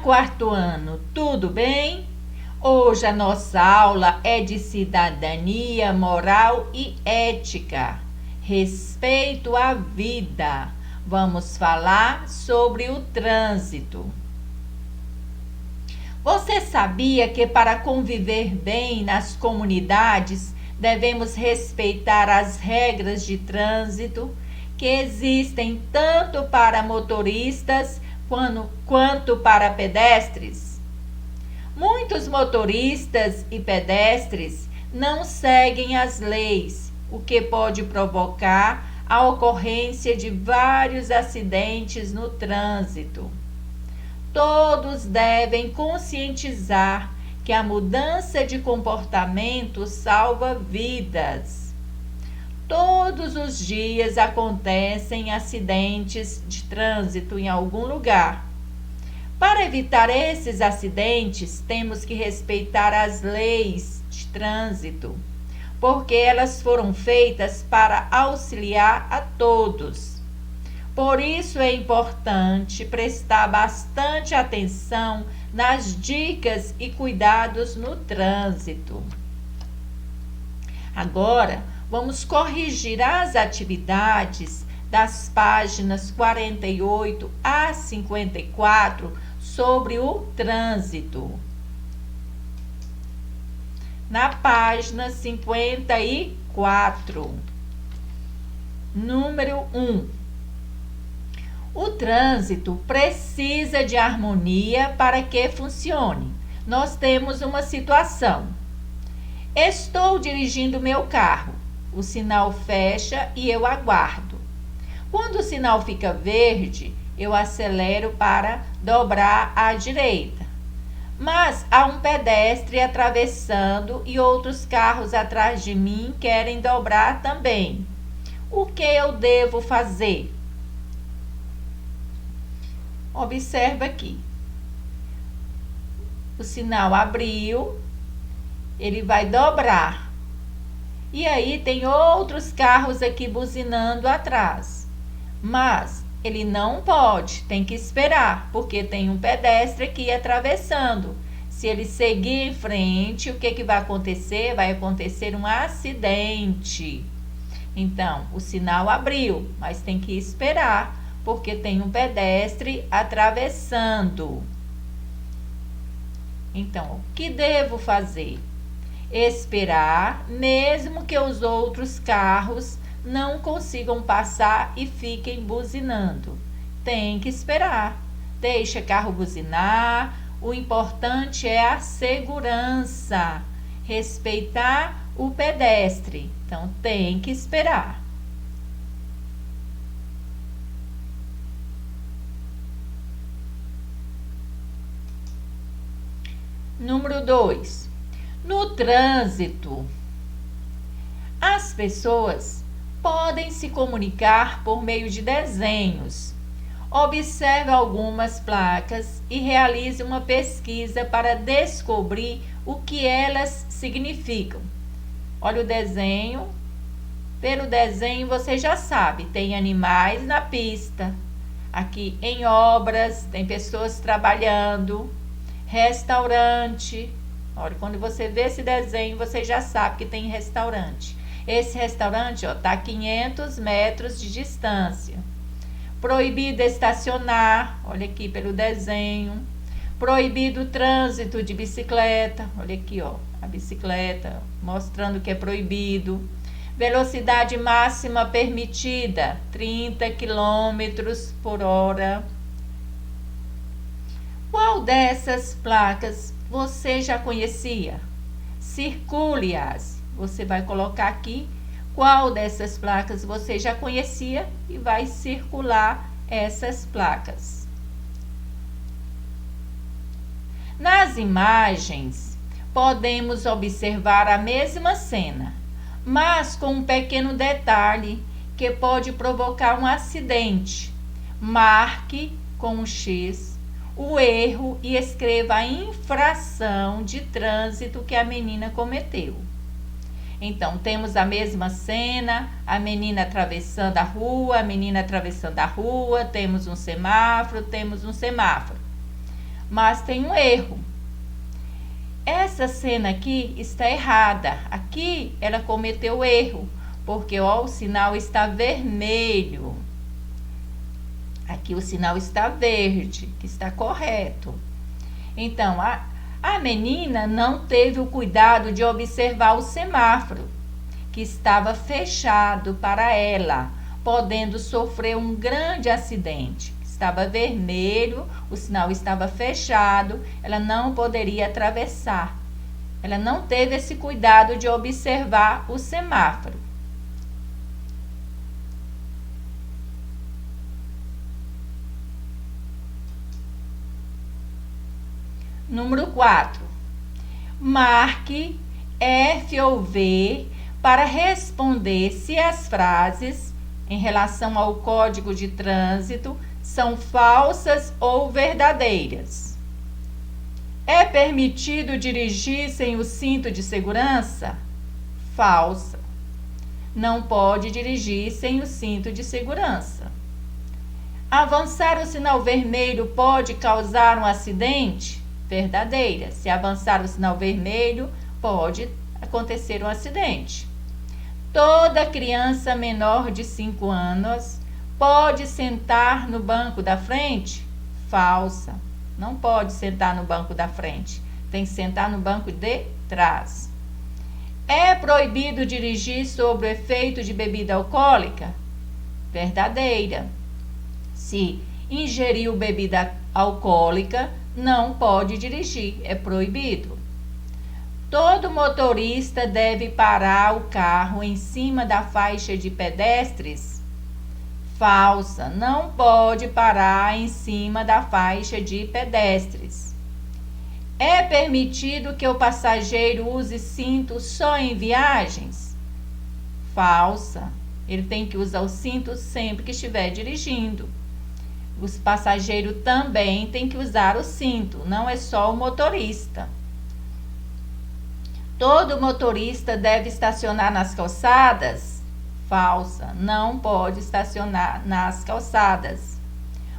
quarto ano, tudo bem? Hoje a nossa aula é de cidadania, moral e ética. Respeito à vida. Vamos falar sobre o trânsito. Você sabia que para conviver bem nas comunidades devemos respeitar as regras de trânsito que existem tanto para motoristas quanto para pedestres? Muitos motoristas e pedestres não seguem as leis, o que pode provocar a ocorrência de vários acidentes no trânsito. Todos devem conscientizar que a mudança de comportamento salva vidas. Todos os dias acontecem acidentes de trânsito em algum lugar. Para evitar esses acidentes, temos que respeitar as leis de trânsito, porque elas foram feitas para auxiliar a todos. Por isso é importante prestar bastante atenção nas dicas e cuidados no trânsito. Agora, vamos corrigir as atividades das páginas 48 a 54 sobre o trânsito. Na página 54, número 1. O trânsito precisa de harmonia para que funcione. Nós temos uma situação. Estou dirigindo meu carro. O sinal fecha e eu aguardo. Quando o sinal fica verde, eu acelero para dobrar à direita. Mas há um pedestre atravessando e outros carros atrás de mim querem dobrar também. O que eu devo fazer? Observa aqui. O sinal abriu, ele vai dobrar. E aí tem outros carros aqui buzinando atrás. Mas ele não pode, tem que esperar, porque tem um pedestre aqui atravessando. Se ele seguir em frente, o que vai acontecer? Vai acontecer um acidente. Então, o sinal abriu, mas tem que esperar, porque tem um pedestre atravessando. Então, o que devo fazer? Esperar, mesmo que os outros carros não consigam passar e fiquem buzinando. Tem que esperar. Deixa carro buzinar. O importante é a segurança. Respeitar o pedestre. Então, tem que esperar. Número 2. No trânsito, as pessoas podem se comunicar por meio de desenhos. Observe algumas placas e realize uma pesquisa para descobrir o que elas significam. Olha o desenho. Pelo desenho você já sabe, tem animais na pista. Aqui em obras, tem pessoas trabalhando. Restaurante. Olha, quando você vê esse desenho, você já sabe que tem restaurante. Esse restaurante está a 500 metros de distância. Proibido estacionar, olha aqui pelo desenho. Proibido o trânsito de bicicleta, olha aqui, ó, a bicicleta, mostrando que é proibido. Velocidade máxima permitida, 30 km por hora. Qual dessas placas você já conhecia? Circule-as. Você vai colocar aqui qual dessas placas você já conhecia e vai circular essas placas. Nas imagens, podemos observar a mesma cena, mas com um pequeno detalhe que pode provocar um acidente. Marque com um X o erro e escreva a infração de trânsito que a menina cometeu. Então, temos a mesma cena, a menina atravessando a rua, temos um semáforo, mas tem um erro. Essa cena aqui está errada. Aqui ela cometeu erro, porque ó, o sinal está vermelho. Aqui o sinal está verde, que está correto. Então, a menina não teve o cuidado de observar o semáforo, que estava fechado para ela, podendo sofrer um grande acidente. Estava vermelho, o sinal estava fechado, ela não poderia atravessar. Ela não teve esse cuidado de observar o semáforo. Número 4. Marque F ou V para responder se as frases em relação ao Código de Trânsito são falsas ou verdadeiras. É permitido dirigir sem o cinto de segurança? Falsa. Não pode dirigir sem o cinto de segurança. Avançar o sinal vermelho pode causar um acidente? Verdadeira. Se avançar o sinal vermelho, pode acontecer um acidente. Toda criança menor de 5 anos pode sentar no banco da frente? Falsa. Não pode sentar no banco da frente. Tem que sentar no banco de trás. É proibido dirigir sob o efeito de bebida alcoólica? Verdadeira. Se ingeriu bebida alcoólica, não pode dirigir, é proibido. Todo motorista deve parar o carro em cima da faixa de pedestres? Falsa, não pode parar em cima da faixa de pedestres. É permitido que o passageiro use cinto só em viagens? Falsa, ele tem que usar o cinto sempre que estiver dirigindo. Os passageiros também têm que usar o cinto, não é só o motorista. Todo motorista deve estacionar nas calçadas? Falsa, não pode estacionar nas calçadas.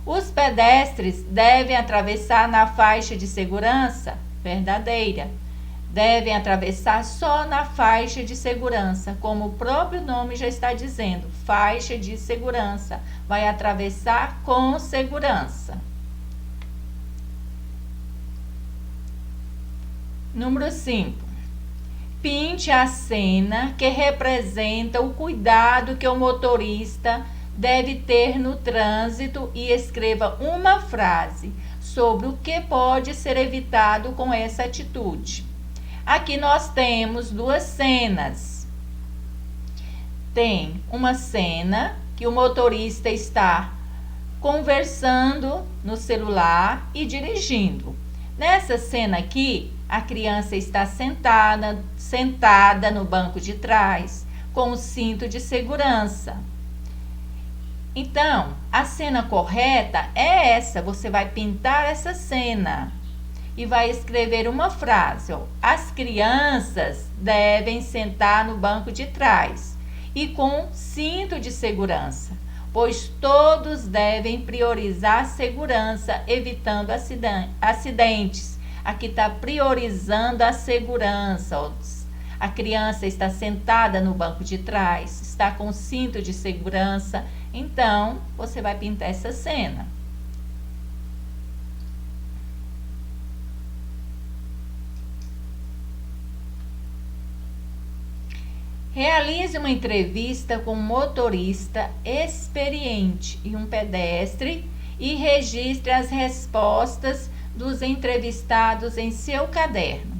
Os pedestres devem atravessar na faixa de segurança? Verdadeira. Devem atravessar só na faixa de segurança, como o próprio nome já está dizendo, faixa de segurança. Vai atravessar com segurança. Número 5. Pinte a cena que representa o cuidado que o motorista deve ter no trânsito e escreva uma frase sobre o que pode ser evitado com essa atitude. Aqui nós temos duas cenas. Tem uma cena que o motorista está conversando no celular e dirigindo. Nessa cena aqui, a criança está sentada no banco de trás, com o cinto de segurança. Então, a cena correta é essa. Você vai pintar essa cena e vai escrever uma frase. Ó, as crianças devem sentar no banco de trás e com cinto de segurança, pois todos devem priorizar a segurança, evitando acidentes. Aqui está priorizando a segurança. Ó, a criança está sentada no banco de trás, está com cinto de segurança. Então, você vai pintar essa cena. Realize uma entrevista com um motorista experiente e um pedestre e registre as respostas dos entrevistados em seu caderno.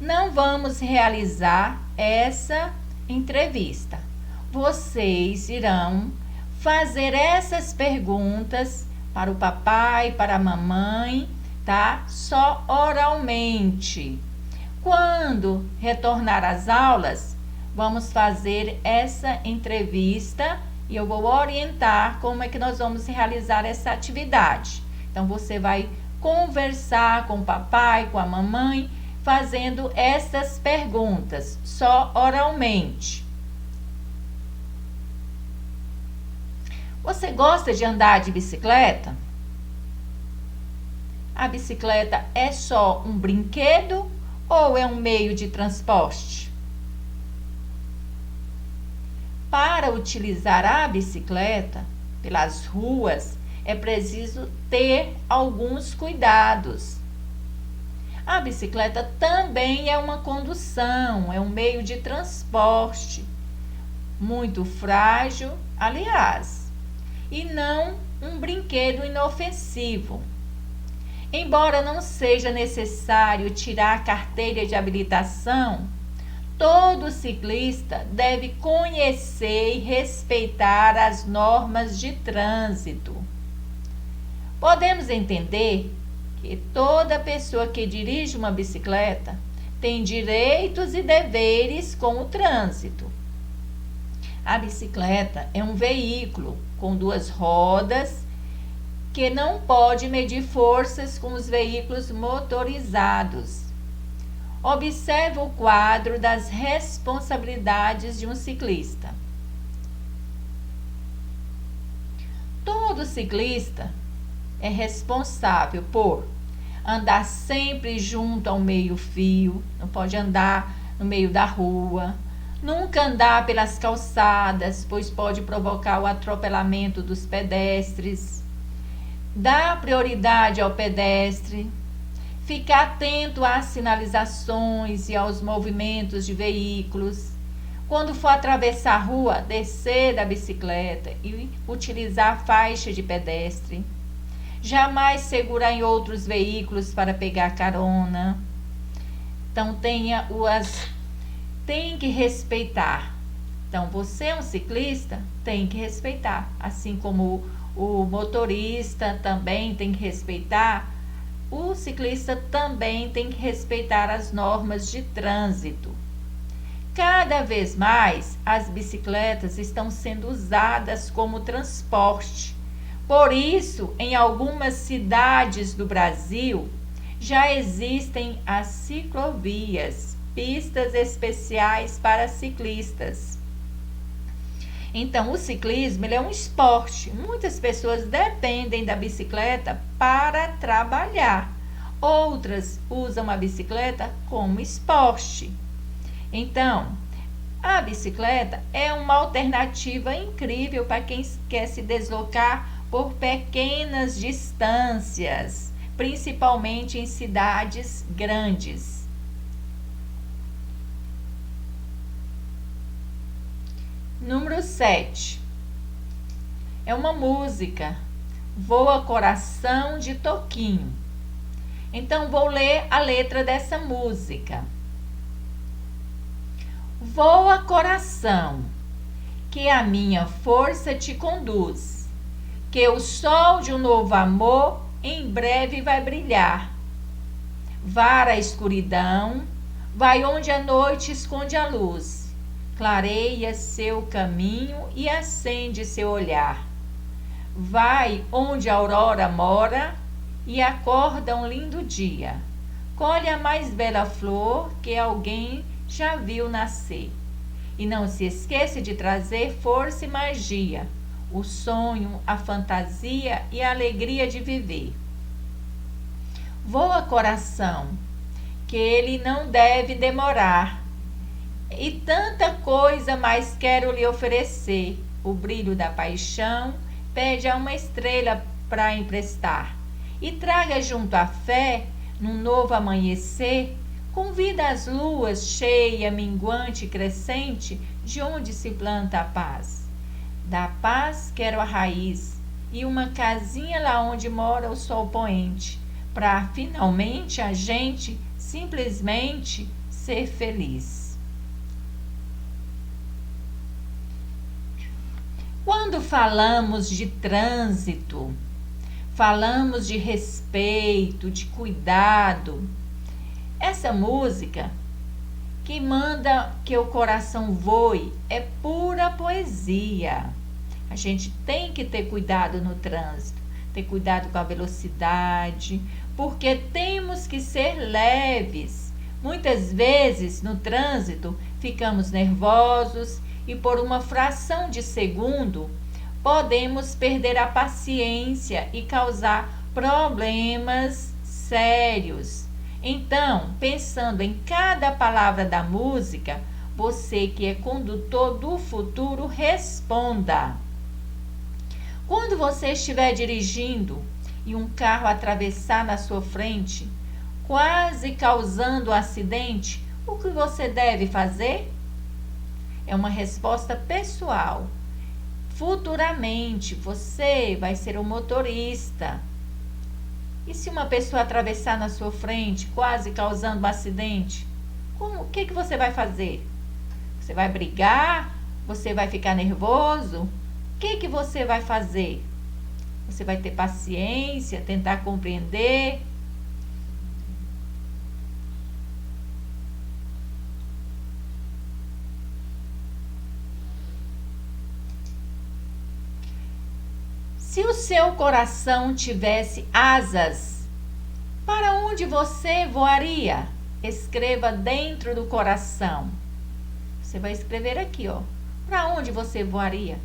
Não vamos realizar essa entrevista. Vocês irão fazer essas perguntas para o papai, para a mamãe, tá? Só oralmente. Quando retornar às aulas, vamos fazer essa entrevista e eu vou orientar como é que nós vamos realizar essa atividade. Então, você vai conversar com o papai, com a mamãe, fazendo essas perguntas, só oralmente. Você gosta de andar de bicicleta? A bicicleta é só um brinquedo ou é um meio de transporte? Para utilizar a bicicleta pelas ruas, é preciso ter alguns cuidados. A bicicleta também é uma condução, é um meio de transporte, muito frágil, aliás, e não um brinquedo inofensivo. Embora não seja necessário tirar a carteira de habilitação, todo ciclista deve conhecer e respeitar as normas de trânsito. Podemos entender que toda pessoa que dirige uma bicicleta tem direitos e deveres com o trânsito. A bicicleta é um veículo com 2 rodas que não pode medir forças com os veículos motorizados. Observe o quadro das responsabilidades de um ciclista. Todo ciclista é responsável por andar sempre junto ao meio-fio, não pode andar no meio da rua, nunca andar pelas calçadas, pois pode provocar o atropelamento dos pedestres, dar prioridade ao pedestre, ficar atento às sinalizações e aos movimentos de veículos. Quando for atravessar a rua, descer da bicicleta e utilizar a faixa de pedestre. Jamais segurar em outros veículos para pegar carona. Então, tem que respeitar. Então, você é um ciclista, tem que respeitar. Assim como o motorista também tem que respeitar, o ciclista também tem que respeitar as normas de trânsito. Cada vez mais, as bicicletas estão sendo usadas como transporte. Por isso, em algumas cidades do Brasil, já existem as ciclovias, pistas especiais para ciclistas. Então, o ciclismo ele é um esporte. Muitas pessoas dependem da bicicleta para trabalhar. Outras usam a bicicleta como esporte. Então, a bicicleta é uma alternativa incrível para quem quer se deslocar por pequenas distâncias, principalmente em cidades grandes. Número 7. É uma música, Voa Coração, de Toquinho. Então, vou ler a letra dessa música. Voa, coração, que a minha força te conduz, que o sol de um novo amor em breve vai brilhar. Vara a escuridão, vai onde a noite esconde a luz, clareia seu caminho e acende seu olhar. Vai onde a aurora mora e acorda um lindo dia. Colhe a mais bela flor que alguém já viu nascer. E não se esqueça de trazer força e magia, o sonho, a fantasia e a alegria de viver. Voa, coração, que ele não deve demorar. E tanta coisa mais quero lhe oferecer. O brilho da paixão pede a uma estrela para emprestar. E traga junto à fé, num novo amanhecer, convida as luas cheia, minguante e crescente, de onde se planta a paz. Da paz quero a raiz e uma casinha lá onde mora o sol poente, para finalmente a gente simplesmente ser feliz. Quando falamos de trânsito, falamos de respeito, de cuidado. Essa música que manda que o coração voe é pura poesia. A gente tem que ter cuidado no trânsito, ter cuidado com a velocidade, porque temos que ser leves. Muitas vezes no trânsito ficamos nervosos e por uma fração de segundo podemos perder a paciência e causar problemas sérios. Então, pensando em cada palavra da música, você que é condutor do futuro, responda. Quando você estiver dirigindo e um carro atravessar na sua frente, quase causando um acidente, o que você deve fazer? É uma resposta pessoal. Futuramente, você vai ser o motorista. E se uma pessoa atravessar na sua frente, quase causando um acidente, o que você vai fazer? Você vai brigar? Você vai ficar nervoso? O que você vai fazer? Você vai ter paciência, tentar compreender? Se o seu coração tivesse asas, para onde você voaria? Escreva dentro do coração. Você vai escrever aqui, ó. Para onde você voaria?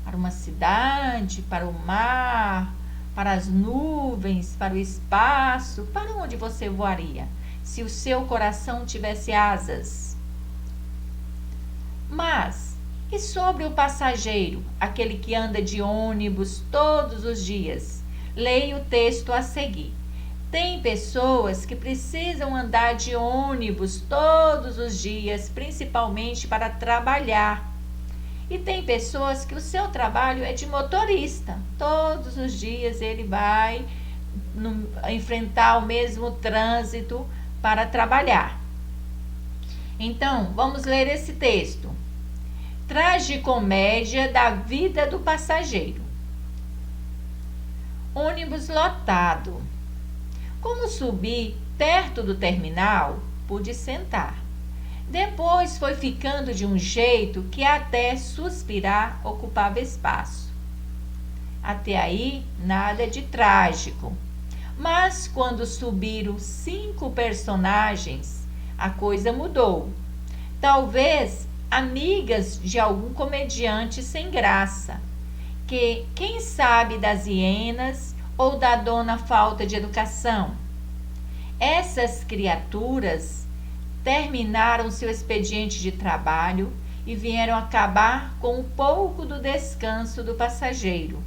Para uma cidade, para o mar, para as nuvens, para o espaço? Para onde você voaria? Se o seu coração tivesse asas. Mas e sobre o passageiro, aquele que anda de ônibus todos os dias? Leia o texto a seguir. Tem pessoas que precisam andar de ônibus todos os dias, principalmente para trabalhar. E tem pessoas que o seu trabalho é de motorista. Todos os dias ele vai enfrentar o mesmo trânsito para trabalhar. Então, vamos ler esse texto. Tragicomédia da vida do passageiro. Ônibus lotado. Como subi perto do terminal, pude sentar. Depois foi ficando de um jeito que até suspirar ocupava espaço. Até aí, nada de trágico. Mas quando subiram 5 personagens, a coisa mudou. Talvez amigas de algum comediante sem graça, que quem sabe das hienas ou da dona falta de educação. Essas criaturas terminaram seu expediente de trabalho e vieram acabar com um pouco do descanso do passageiro.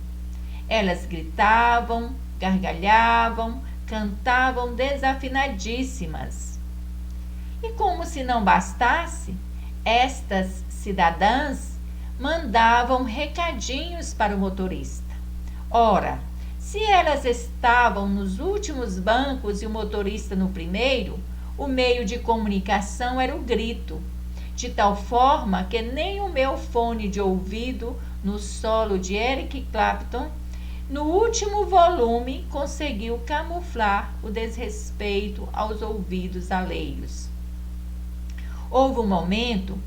Elas gritavam, gargalhavam, cantavam desafinadíssimas. E como se não bastasse, estas cidadãs mandavam recadinhos para o motorista. Ora, se elas estavam nos últimos bancos e o motorista no primeiro, o meio de comunicação era o grito, de tal forma que nem o meu fone de ouvido no solo de Eric Clapton, no último volume, conseguiu camuflar o desrespeito aos ouvidos alheios. Houve um momento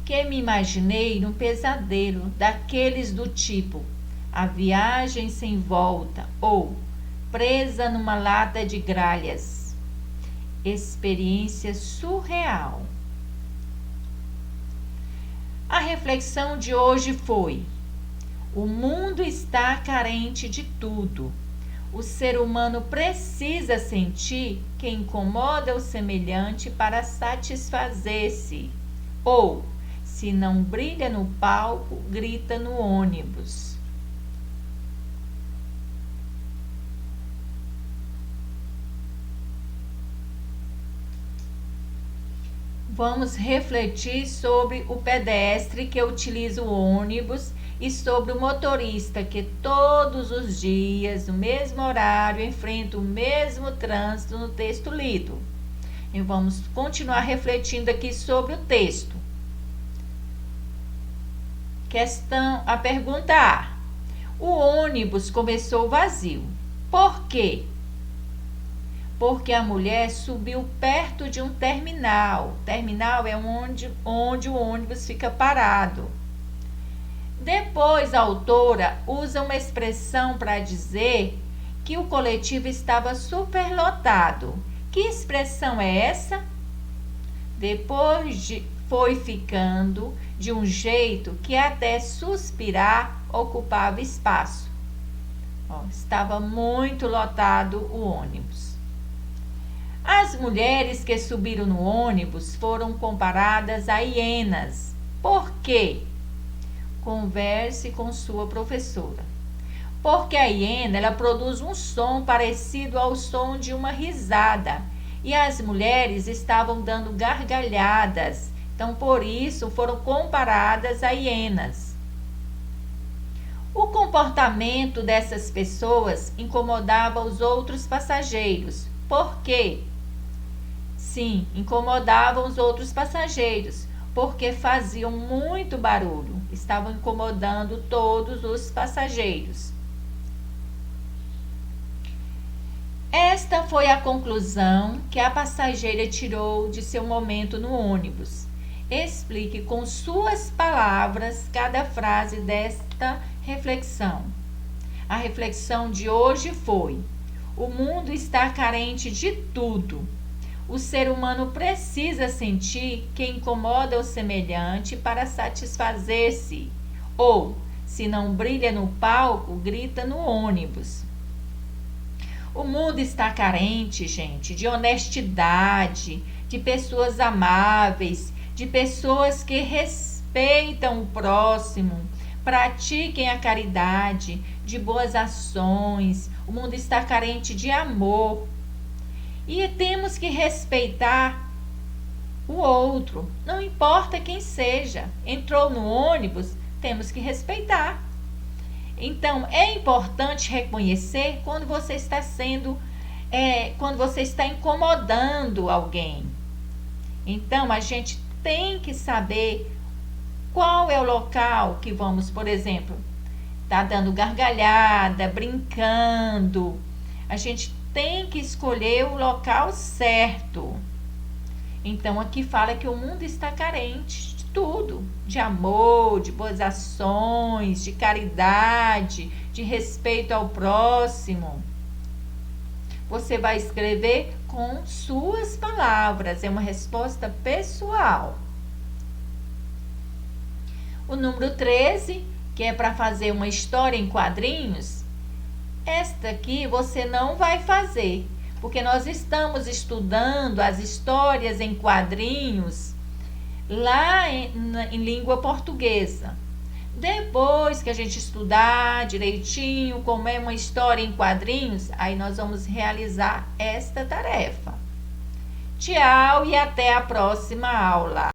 que me imaginei num pesadelo daqueles do tipo A Viagem Sem Volta ou Presa numa Lata de Gralhas. Experiência surreal. A reflexão de hoje foi: o mundo está carente de tudo. O ser humano precisa sentir que incomoda o semelhante para satisfazer-se. Ou, se não brilha no palco, grita no ônibus. Vamos refletir sobre o pedestre que utiliza o ônibus e sobre o motorista que todos os dias, no mesmo horário, enfrenta o mesmo trânsito no texto lido. E vamos continuar refletindo aqui sobre o texto. A pergunta A. O ônibus começou vazio. Por quê? Porque a mulher subiu perto de um terminal. Terminal é onde o ônibus fica parado. Depois, a autora usa uma expressão para dizer que o coletivo estava superlotado. Que expressão é essa? Foi ficando de um jeito que até suspirar ocupava espaço. Estava muito lotado o ônibus. As mulheres que subiram no ônibus foram comparadas a hienas. Por quê? Converse com sua professora. Porque a hiena, ela produz um som parecido ao som de uma risada. E as mulheres estavam dando gargalhadas. Então, por isso, foram comparadas a hienas. O comportamento dessas pessoas incomodava os outros passageiros. Por quê? Sim, incomodavam os outros passageiros, porque faziam muito barulho. Estavam incomodando todos os passageiros. Esta foi a conclusão que a passageira tirou de seu momento no ônibus. Explique com suas palavras cada frase desta reflexão. A reflexão de hoje foi: o mundo está carente de tudo. O ser humano precisa sentir que incomoda o semelhante para satisfazer-se. Ou, se não brilha no palco, grita no ônibus. O mundo está carente, gente, de honestidade, de pessoas amáveis, de pessoas que respeitam o próximo, pratiquem a caridade, de boas ações. O mundo está carente de amor. E temos que respeitar o outro, não importa quem seja. Entrou no ônibus, temos que respeitar. Então, é importante reconhecer quando você está quando você está incomodando alguém. Então, a gente tem que saber qual é o local que vamos, por exemplo, tá dando gargalhada, brincando. A gente tem que escolher o local certo. Então, aqui fala que o mundo está carente de tudo, de amor, de boas ações, de caridade, de respeito ao próximo. Você vai escrever com suas palavras, é uma resposta pessoal. O número 13, que é para fazer uma história em quadrinhos, esta aqui você não vai fazer, porque nós estamos estudando as histórias em quadrinhos lá em língua portuguesa. Depois que a gente estudar direitinho como é uma história em quadrinhos, aí nós vamos realizar esta tarefa. Tchau e até a próxima aula.